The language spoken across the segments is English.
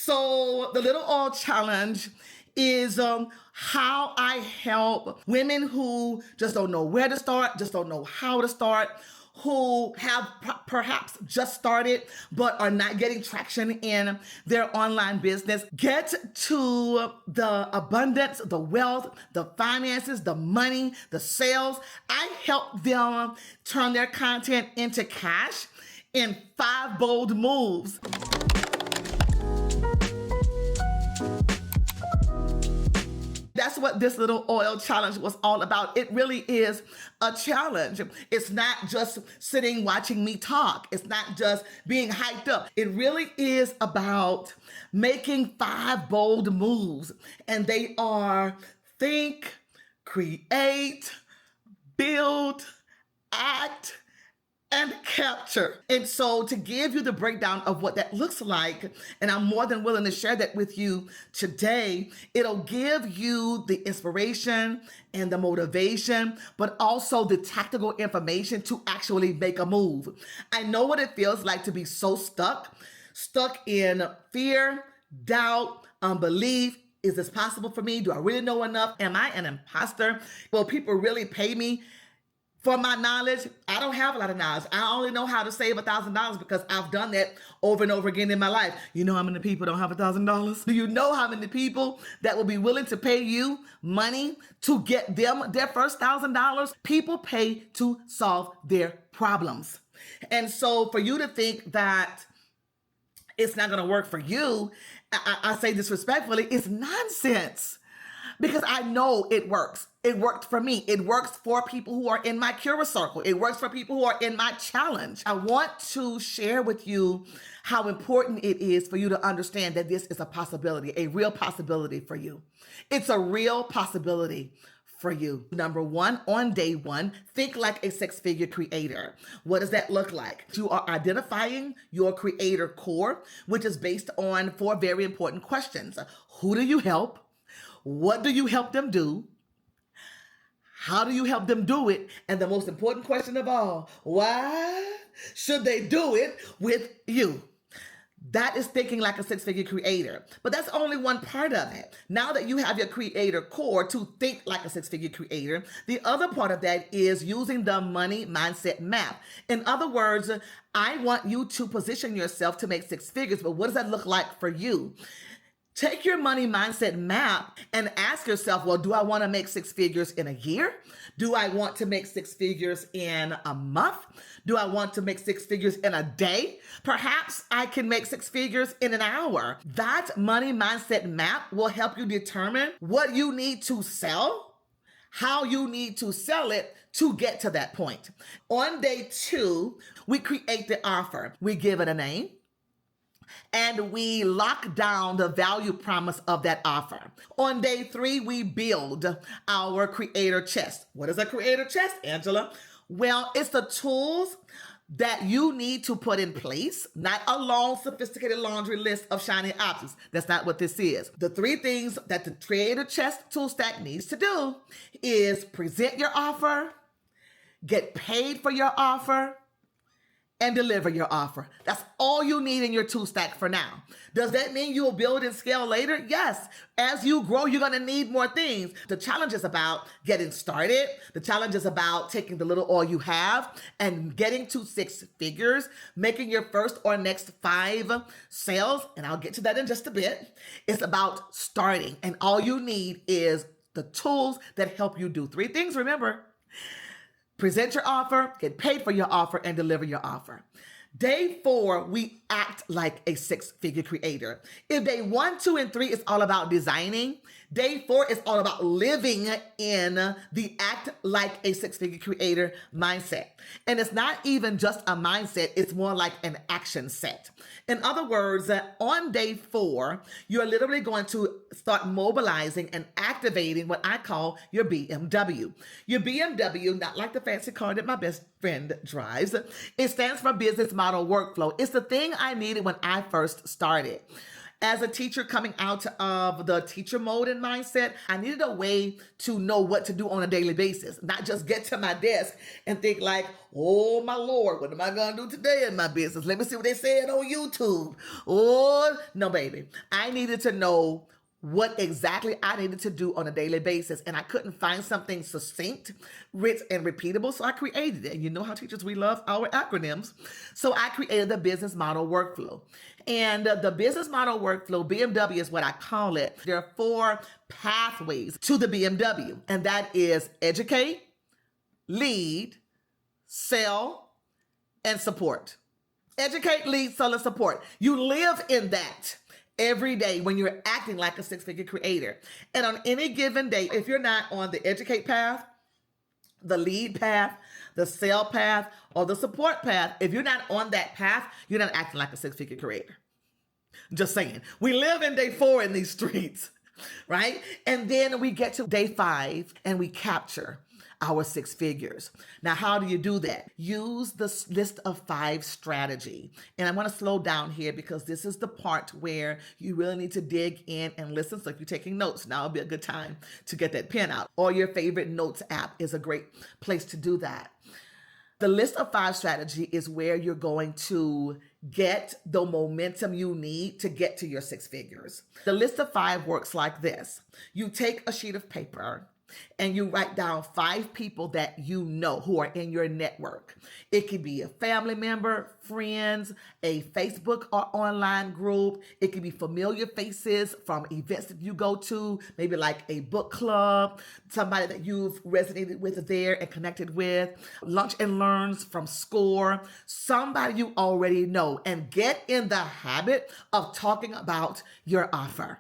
So the little oil challenge is how I help women who just don't know where to start, just don't know how to start, who have perhaps just started but are not getting traction in their online business, get to the abundance, the wealth, the finances, the money, the sales. I help them turn their content into cash in 5 bold moves. That's what this little oil challenge was all about. It really is a challenge. It's not just sitting watching me talk. It's not just being hyped up. It really is about making 5 bold moves. And they are think, create, build, act, and capture. And so to give you the breakdown of what that looks like, and I'm more than willing to share that with you today, it'll give you the inspiration and the motivation, but also the tactical information to actually make a move. I know what it feels like to be so stuck in fear, doubt, unbelief. Is this possible for me? Do I really know enough? Am I an imposter? Will people really pay me for my knowledge? I don't have a lot of knowledge. I only know how to save $1,000 because I've done that over and over again in my life. You know how many people don't have $1,000? Do you know how many people that will be willing to pay you money to get them their first $1,000? People pay to solve their problems. And so for you to think that it's not going to work for you, I say this respectfully, it's nonsense. Because I know it works. It worked for me. It works for people who are in my Cura circle. It works for people who are in my challenge. I want to share with you how important it is for you to understand that this is a possibility, a real possibility for you. It's a real possibility for you. Number 1, on day 1, think like a 6-figure creator. What does that look like? You are identifying your creator core, which is based on 4 very important questions. Who do you help? What do you help them do? How do you help them do it? And the most important question of all, why should they do it with you? That is thinking like a 6-figure creator. But that's only one part of it. Now that you have your creator core to think like a 6-figure creator, the other part of that is using the money mindset map. In other words, I want you to position yourself to make 6 figures, but what does that look like for you? Take your money mindset map and ask yourself, well, do I want to make 6 figures in a year? Do I want to make 6 figures in a month? Do I want to make 6 figures in a day? Perhaps I can make 6 figures in an hour. That money mindset map will help you determine what you need to sell, how you need to sell it to get to that point. On day 2, we create the offer. We give it a name. And we lock down the value promise of that offer. On day 3, we build our creator chest. What is a creator chest, Angela? Well, it's the tools that you need to put in place, not a long, sophisticated laundry list of shiny options. That's not what this is. The 3 things that the creator chest tool stack needs to do is present your offer, get paid for your offer, and deliver your offer. That's all you need in your tool stack for now. Does that mean you will build and scale later? Yes. As you grow, you're going to need more things. The challenge is about getting started. The challenge is about taking the little oil you have and getting to 6 figures, making your first or next 5 sales. And I'll get to that in just a bit. It's about starting. And all you need is the tools that help you do 3 things. Remember, present your offer, get paid for your offer, and deliver your offer. Day 4, we act like a 6-figure creator. If day 1, 2, and 3 is all about designing, day 4 is all about living in the act like a 6-figure creator mindset. And it's not even just a mindset, it's more like an action set. In other words, on day 4, you're literally going to start mobilizing and activating what I call your BMW. Your BMW, not like the fancy car that my best friend drives. It stands for business model workflow. It's the thing I needed when I first started. As a teacher coming out of the teacher mode and mindset, I needed a way to know what to do on a daily basis, not just get to my desk and think like, oh my Lord, what am I going to do today in my business? Let me see what they said on YouTube. Oh, no, baby. I needed to know what exactly I needed to do on a daily basis. And I couldn't find something succinct, rich, and repeatable. So I created it. And you know how teachers, we love our acronyms. So I created the business model workflow. And the business model workflow, BMW is what I call it. There are 4 pathways to the BMW. And that is educate, lead, sell, and support. Educate, lead, sell, and support. You live in that every day when you're acting like a 6-figure creator. And on any given day, if you're not on the educate path, the lead path, the sell path, or the support path, if you're not on that path, you're not acting like a 6-figure creator. Just saying. We live in day 4 in these streets, right? And then we get to day 5 and we capture our 6 figures. Now, how do you do that? Use the list of 5 strategy. And I want to slow down here because this is the part where you really need to dig in and listen. So if you're taking notes, now would be a good time to get that pen out. Or your favorite notes app is a great place to do that. The list of 5 strategy is where you're going to get the momentum you need to get to your 6 figures. The list of 5 works like this. You take a sheet of paper and you write down 5 people that you know who are in your network. It could be a family member, friends, a Facebook or online group. It could be familiar faces from events that you go to, maybe like a book club, somebody that you've resonated with there and connected with, lunch and learns from SCORE, somebody you already know, and get in the habit of talking about your offer.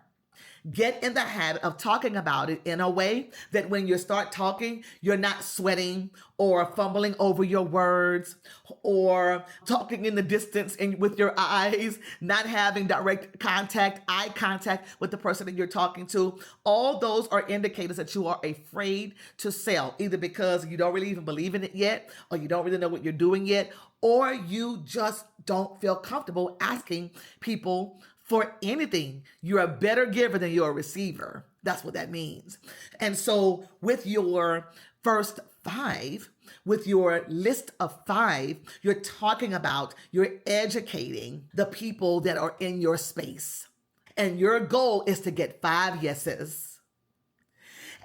Get in the habit of talking about it in a way that when you start talking, you're not sweating or fumbling over your words or talking in the distance and with your eyes, not having direct contact, eye contact with the person that you're talking to. All those are indicators that you are afraid to sell, either because you don't really even believe in it yet, or you don't really know what you're doing yet, or you just don't feel comfortable asking people for anything. You're a better giver than you're a receiver. That's what that means. And so with your first 5, with your list of 5, you're talking about, you're educating the people that are in your space. And your goal is to get 5 yeses.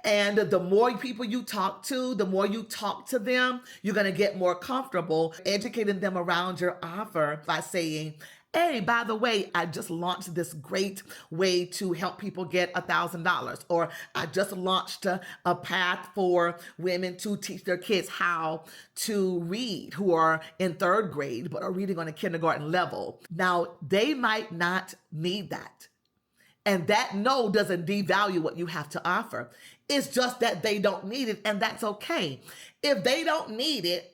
And the more people you talk to, the more you talk to them, you're going to get more comfortable educating them around your offer by saying, hey, by the way, I just launched this great way to help people get $1,000. Or I just launched a path for women to teach their kids how to read who are in 3rd grade, but are reading on a kindergarten level. Now, they might not need that. And that no doesn't devalue what you have to offer. It's just that they don't need it, and that's okay. If they don't need it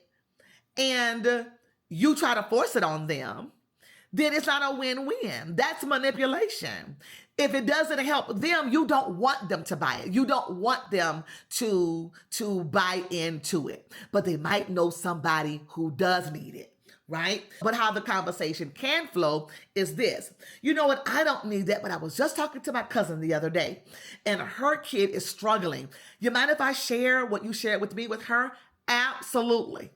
and you try to force it on them, then it's not a win-win. That's manipulation. If it doesn't help them, you don't want them to buy it. You don't want them to buy into it. But they might know somebody who does need it, right? But how the conversation can flow is this. You know what? I don't need that, but I was just talking to my cousin the other day, and her kid is struggling. You mind if I share what you shared with me with her? Absolutely.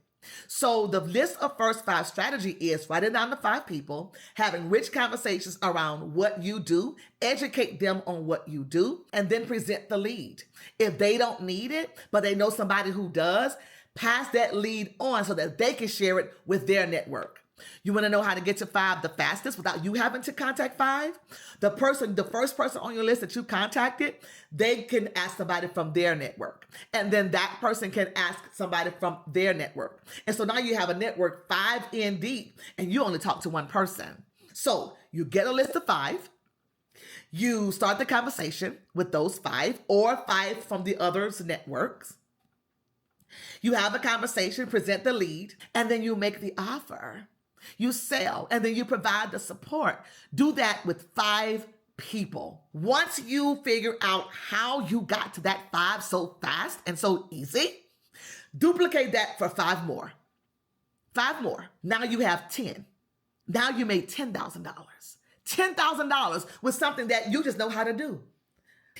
So the list of first 5 strategy is writing down the 5 people, having rich conversations around what you do, educate them on what you do, and then present the lead. If they don't need it, but they know somebody who does, pass that lead on so that they can share it with their network. You want to know how to get to 5 the fastest without you having to contact 5? The first person on your list that you contacted, they can ask somebody from their network. And then that person can ask somebody from their network. And so now you have a network 5 in deep, and you only talk to one person. So you get a list of 5. You start the conversation with those 5 or 5 from the others' networks. You have a conversation, present the lead, and then you make the offer. You sell, and then you provide the support. Do that with 5 people. Once you figure out how you got to that 5 so fast and so easy, duplicate that for 5 more. 5 more. Now you have 10. Now you made $10,000. $10,000 with something that you just know how to do.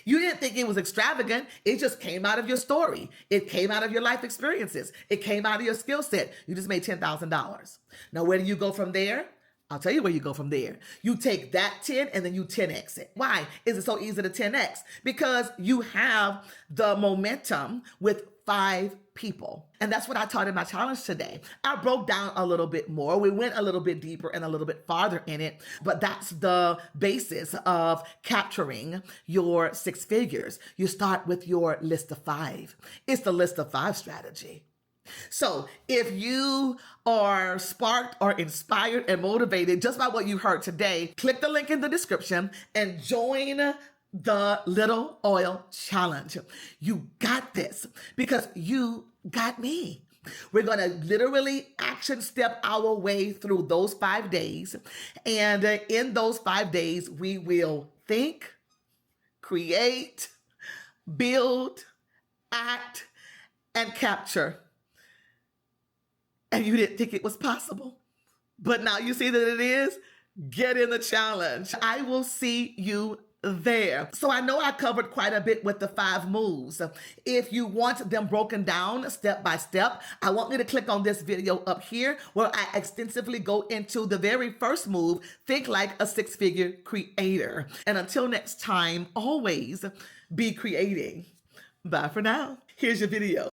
You didn't think it was extravagant. It just came out of your story. It came out of your life experiences. It came out of your skill set. You just made $10,000. Now, where do you go from there? I'll tell you where you go from there. You take that 10 and then you 10x it. Why is it so easy to 10x? Because you have the momentum with 5 people. And that's what I taught in my challenge today. I broke down a little bit more. We went a little bit deeper and a little bit farther in it, but that's the basis of capturing your 6 figures. You start with your list of 5. It's the list of 5 strategy. So if you are sparked or inspired and motivated just by what you heard today, click the link in the description and join the Little Oil Challenge. You got this because you got me. We're going to literally action step our way through those 5 days. And in those 5 days, we will think, create, build, act, and capture. And you didn't think it was possible, but now you see that it is. Get in the challenge. I will see you there. So I know I covered quite a bit with the 5 moves. If you want them broken down step by step, I want you to click on this video up here where I extensively go into the very first move, think like a 6-figure creator. And until next time, always be creating. Bye for now. Here's your video.